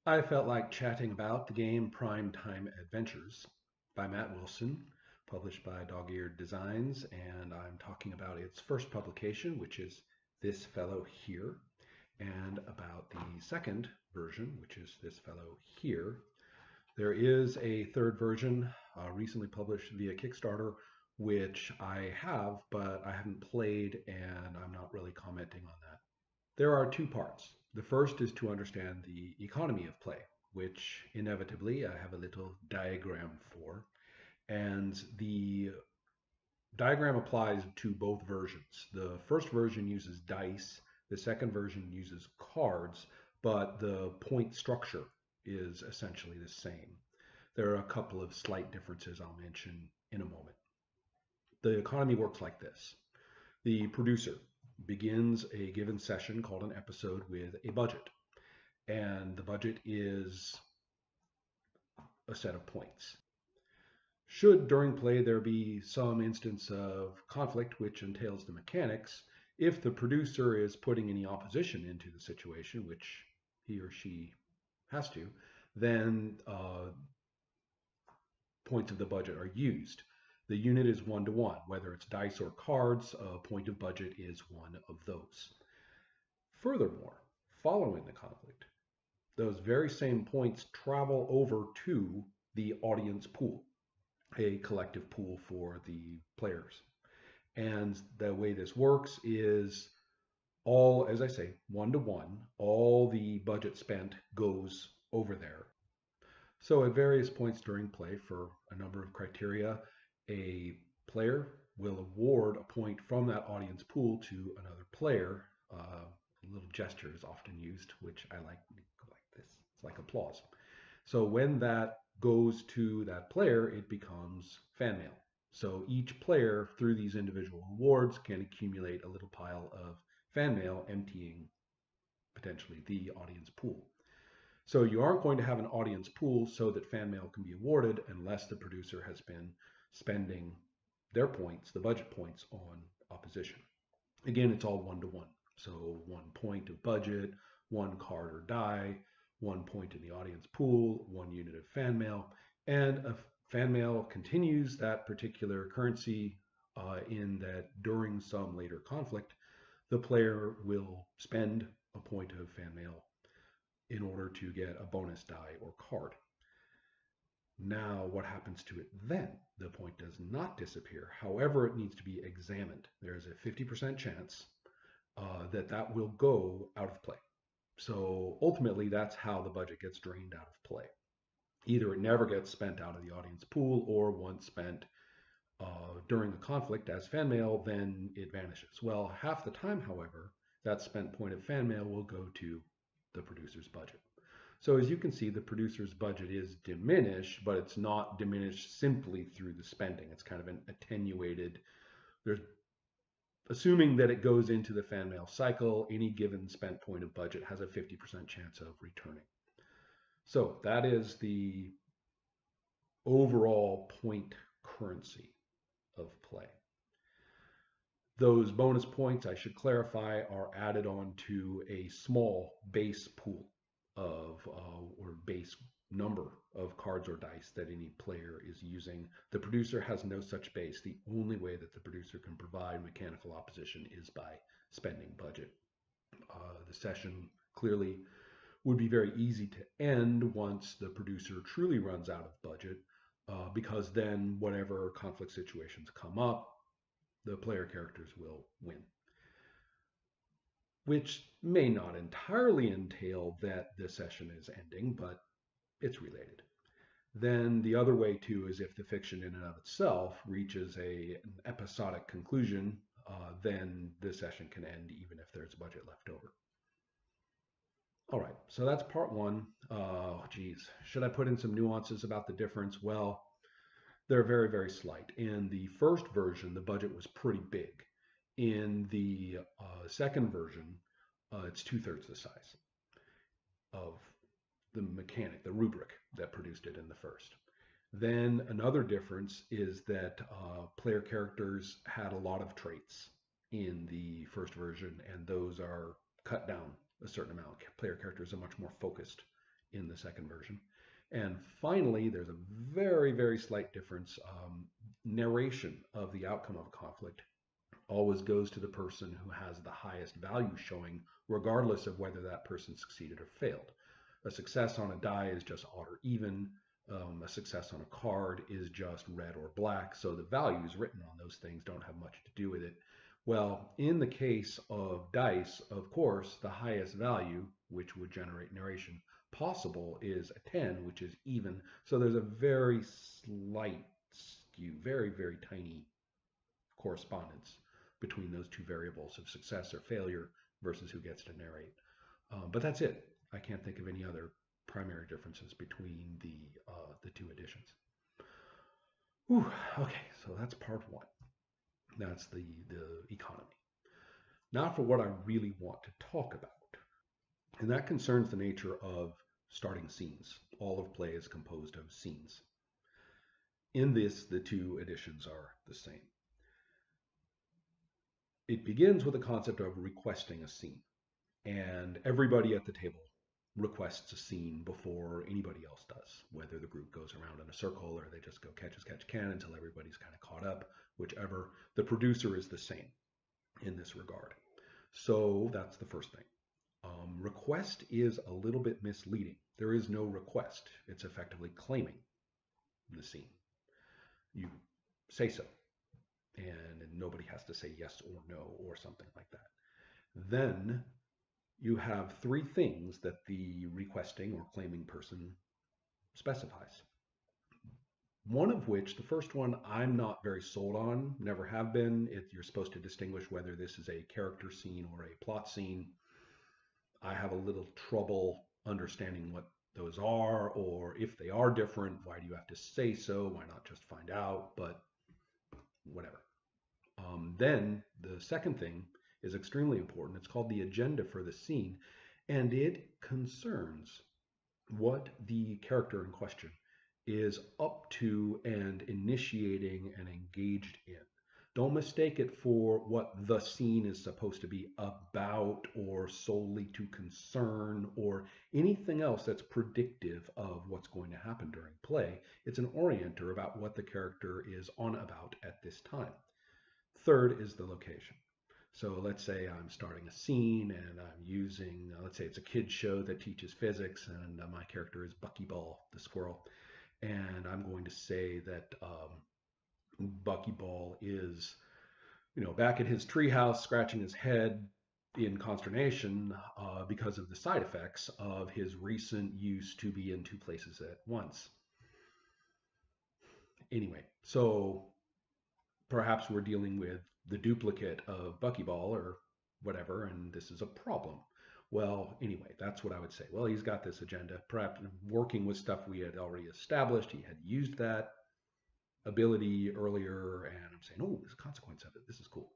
I felt like chatting about the game Primetime Adventures by Matt Wilson, published by Dog-Eared Designs, and I'm talking about its first publication, which is this fellow here, and about the second version, which is this fellow here. There is a third version recently published via Kickstarter, which I have, but I haven't played, and I'm not really commenting on that. There are two parts. The first is to understand the economy of play, which inevitably I have a little diagram for. And the diagram applies to both versions. The first version uses dice, the second version uses cards, but the point structure is essentially the same. There are a couple of slight differences I'll mention in a moment. The economy works like this. The producer begins a given session called an episode with a budget, and the budget is a set of points. Should during play there be some instance of conflict which entails the mechanics, if the producer is putting any opposition into the situation, which he or she has to, then points of the budget are used. The unit is 1-to-1. Whether it's dice or cards, a point of budget is one of those. Furthermore, following the conflict, those very same points travel over to the audience pool, a collective pool for the players. And the way this works is all, as I say, 1-to-1, all the budget spent goes over there. So at various points during play, for a number of criteria, a player will award a point from that audience pool to another player. A little gesture is often used, which I like this. It's like applause. So when that goes to that player, it becomes fan mail. So each player, through these individual awards, can accumulate a little pile of fan mail, emptying potentially the audience pool. So you aren't going to have an audience pool so that fan mail can be awarded unless the producer has been spending their points, the budget points, on opposition. Again, it's all 1-to-1. So 1 point of budget, 1 card or die, 1 point in the audience pool, 1 unit of fan mail, and a fan mail continues that particular currency in that during some later conflict, the player will spend a point of fan mail in order to get a bonus die or card. Now, what happens to it then? The point does not disappear. However, it needs to be examined. There's a 50% chance that will go out of play. So ultimately, that's how the budget gets drained out of play. Either it never gets spent out of the audience pool, or once spent during the conflict as fan mail, then it vanishes. Well, half the time, however, that spent point of fan mail will go to the producer's budget. So as you can see, the producer's budget is diminished, but it's not diminished simply through the spending. It's kind of an attenuated, there's assuming that it goes into the fan mail cycle, any given spent point of budget has a 50% chance of returning. So that is the overall point currency of play. Those bonus points, I should clarify, are added on to a small base pool of or base number of cards or dice that any player is using. The producer has no such base. The only way that the producer can provide mechanical opposition is by spending budget. The session clearly would be very easy to end once the producer truly runs out of budget, because then whatever conflict situations come up, the player characters will win. Which may not entirely entail that the session is ending, but it's related. Then the other way too is if the fiction in and of itself reaches an episodic conclusion, then the session can end even if there's budget left over. All right, so that's part one. Oh, geez, should I put in some nuances about the difference? Well, they're very, very slight. In the first version, the budget was pretty big. In the second version, it's 2/3 the size of the mechanic, the rubric that produced it in the first. Then another difference is that player characters had a lot of traits in the first version, and those are cut down a certain amount. Player characters are much more focused in the second version. And finally, there's a very, very slight difference. Narration of the outcome of a conflict always goes to the person who has the highest value showing, regardless of whether that person succeeded or failed. A success on a die is just odd or even. A success on a card is just red or black. So the values written on those things don't have much to do with it. Well, in the case of dice, of course, the highest value, which would generate narration possible, is a 10, which is even. So there's a very slight skew, very, very tiny correspondence between those two variables of success or failure versus who gets to narrate. But that's it. I can't think of any other primary differences between the two editions. Whew, okay, so that's part one. That's the economy. Now for what I really want to talk about, and that concerns the nature of starting scenes. All of play is composed of scenes. In this, the two editions are the same. It begins with the concept of requesting a scene, and everybody at the table requests a scene before anybody else does, whether the group goes around in a circle or they just go catch as catch can until everybody's kind of caught up, whichever. The producer is the same in this regard. So that's the first thing. Request is a little bit misleading. There is no request. It's effectively claiming the scene. You say so, and nobody has to say yes or no or something like that. Then you have three things that the requesting or claiming person specifies. One of which, the first one, I'm not very sold on, never have been. You're supposed to distinguish whether this is a character scene or a plot scene. I have a little trouble understanding what those are, or if they are different, why do you have to say so? Why not just find out? But whatever. Then the second thing is extremely important. It's called the agenda for the scene, and it concerns what the character in question is up to and initiating and engaged in. Don't mistake it for what the scene is supposed to be about or solely to concern or anything else that's predictive of what's going to happen during play. It's an orienter about what the character is on about at this time. Third is the location. So let's say I'm starting a scene and I'm using, let's say it's a kid's show that teaches physics, and my character is Buckyball, the squirrel. And I'm going to say that Buckyball is, back at his treehouse, scratching his head in consternation because of the side effects of his recent use to be in two places at once. Anyway, so perhaps we're dealing with the duplicate of Buckyball or whatever, and this is a problem. Well, anyway, that's what I would say. Well, he's got this agenda, perhaps working with stuff we had already established. He had used that ability earlier, and I'm saying, oh, there's a consequence of it. This is cool.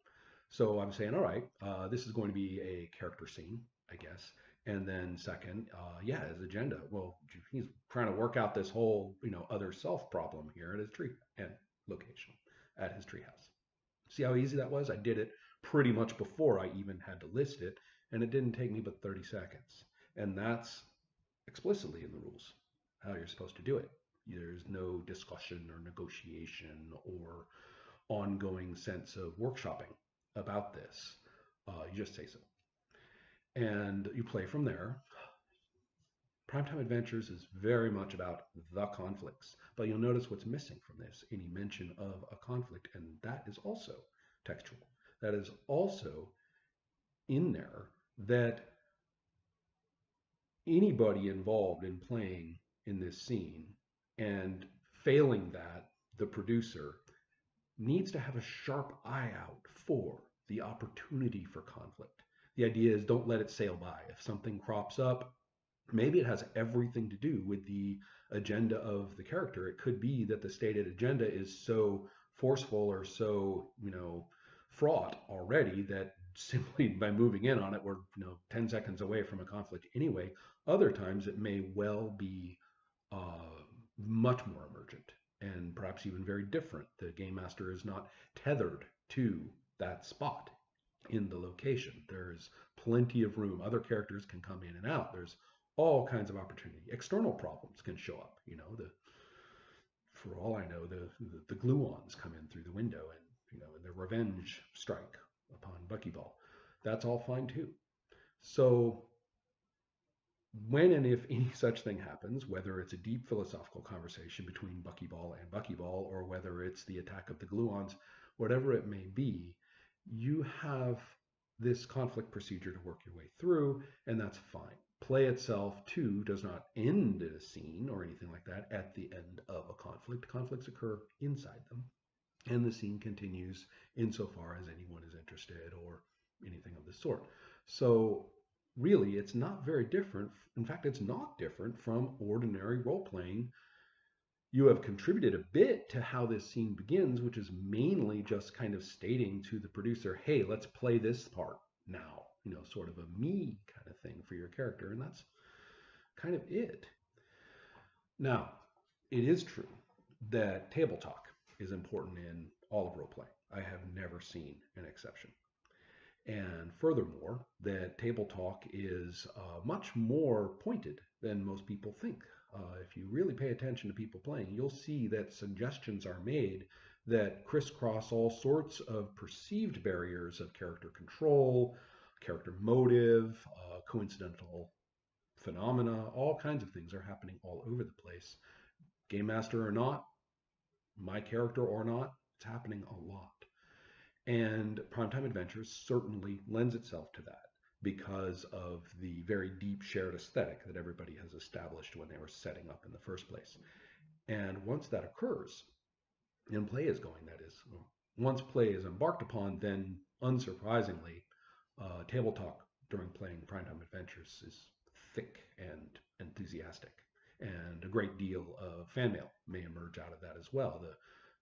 So I'm saying, all right, this is going to be a character scene, I guess. And then second, yeah, his agenda. Well, he's trying to work out this whole, other self problem here at his tree and location at his treehouse. See how easy that was? I did it pretty much before I even had to list it, and it didn't take me but 30 seconds. And that's explicitly in the rules, how you're supposed to do it. There's no discussion or negotiation or ongoing sense of workshopping about this. You just say so. And you play from there. Primetime Adventures is very much about the conflicts, but you'll notice what's missing from this, any mention of a conflict, and that is also textual. That is also in there, that anybody involved in playing in this scene and failing that, the producer needs to have a sharp eye out for the opportunity for conflict. The idea is don't let it sail by. If something crops up, maybe it has everything to do with the agenda of the character. It could be that the stated agenda is so forceful or so, fraught already that simply by moving in on it, we're 10 seconds away from a conflict anyway. Other times it may well be much more emergent and perhaps even very different. The game master is not tethered to that spot in the location. There's plenty of room. Other characters can come in and out. There's all kinds of opportunity. External problems can show up. For all I know, the gluons come in through the window, and and the revenge strike upon Buckyball. That's all fine too. So when and if any such thing happens, whether it's a deep philosophical conversation between Buckyball and Buckyball, or whether it's the attack of the gluons, whatever it may be, you have this conflict procedure to work your way through, and that's fine. Play itself, too, does not end in a scene or anything like that at the end of a conflict. Conflicts occur inside them, and the scene continues insofar as anyone is interested or anything of the sort. So really, it's not very different. In fact, it's not different from ordinary role playing. You have contributed a bit to how this scene begins, which is mainly just kind of stating to the producer, hey, let's play this part now, sort of a me kind of thing for your character. And that's kind of it. Now, it is true that table talk is important in all of role play. I have never seen an exception. And furthermore, that table talk is much more pointed than most people think. If you really pay attention to people playing, you'll see that suggestions are made that crisscross all sorts of perceived barriers of character control, character motive, coincidental phenomena, all kinds of things are happening all over the place. Game master or not, my character or not, it's happening a lot. And Primetime Adventures certainly lends itself to that because of the very deep shared aesthetic that everybody has established when they were setting up in the first place. And once that occurs, and play is going, that is, once play is embarked upon, then unsurprisingly, table talk during playing Primetime Adventures is thick and enthusiastic. And a great deal of fan mail may emerge out of that as well.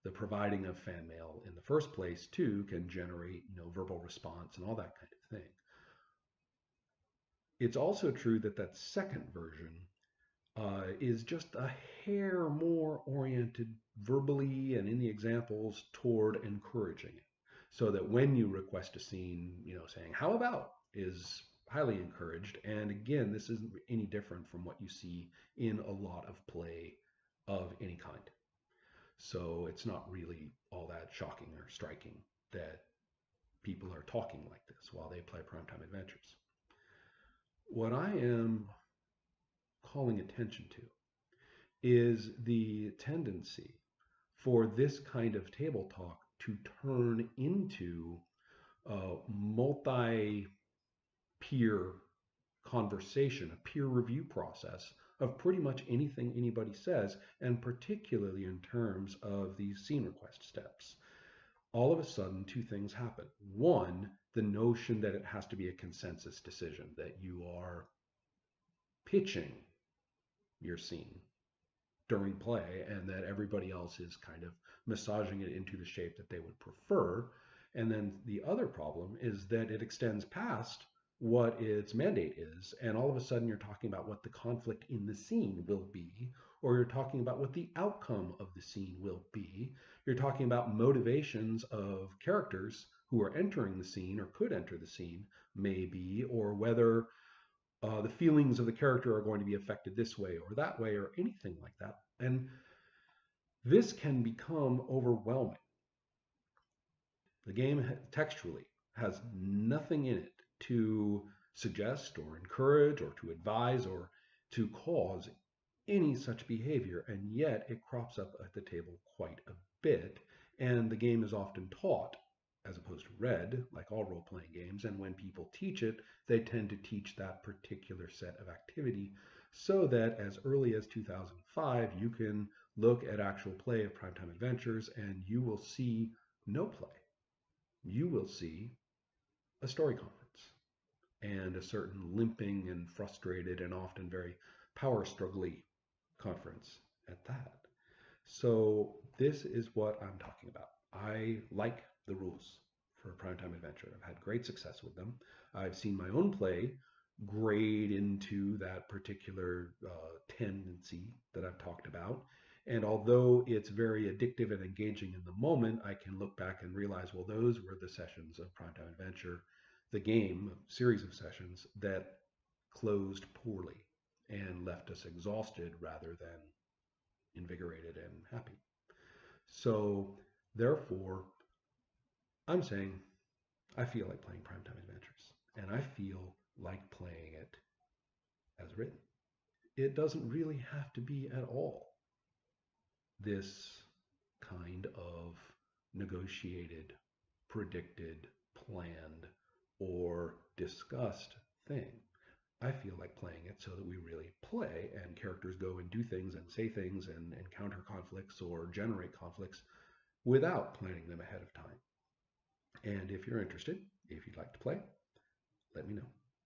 The providing of fan mail in the first place too can generate verbal response and all that kind of thing. It's also true that that second version is just a hair more oriented verbally and in the examples toward encouraging it, so that when you request a scene, saying how about is highly encouraged. And again, this isn't any different from what you see in a lot of play of any kind. So it's not really all that shocking or striking that people are talking like this while they play Primetime Adventures. What I am calling attention to is the tendency for this kind of table talk to turn into a multi-peer conversation, a peer review process of pretty much anything anybody says, and particularly in terms of these scene request steps. All of a sudden, two things happen. One, the notion that it has to be a consensus decision, that you are pitching your scene during play and that everybody else is kind of massaging it into the shape that they would prefer. And then the other problem is that it extends past what its mandate is, and all of a sudden you're talking about what the conflict in the scene will be, or you're talking about what the outcome of the scene will be. You're talking about motivations of characters who are entering the scene or could enter the scene, maybe, or whether the feelings of the character are going to be affected this way or that way or anything like that. And this can become overwhelming. The game textually has nothing in it to suggest or encourage or to advise or to cause any such behavior, and yet it crops up at the table quite a bit. And the game is often taught as opposed to read, like all role-playing games, and when people teach it, they tend to teach that particular set of activity so that as early as 2005, you can look at actual play of Primetime Adventures and you will see no play. You will see a story conference and a certain limping and frustrated and often very power struggly conference at that. So this is what I'm talking about. I like the rules for Primetime Adventure. I've had great success with them. I've seen my own play grade into that particular tendency that I've talked about. And although it's very addictive and engaging in the moment, I can look back and realize, well, those were the sessions of Primetime Adventure, the game, a series of sessions that closed poorly. and left us exhausted rather than invigorated and happy. So, therefore, I'm saying I feel like playing Primetime Adventures, and I feel like playing it as written. It doesn't really have to be at all this kind of negotiated, predicted, planned, or discussed thing. I feel like playing it so that we really play and characters go and do things and say things and encounter conflicts or generate conflicts without planning them ahead of time. And if you're interested, if you'd like to play, let me know.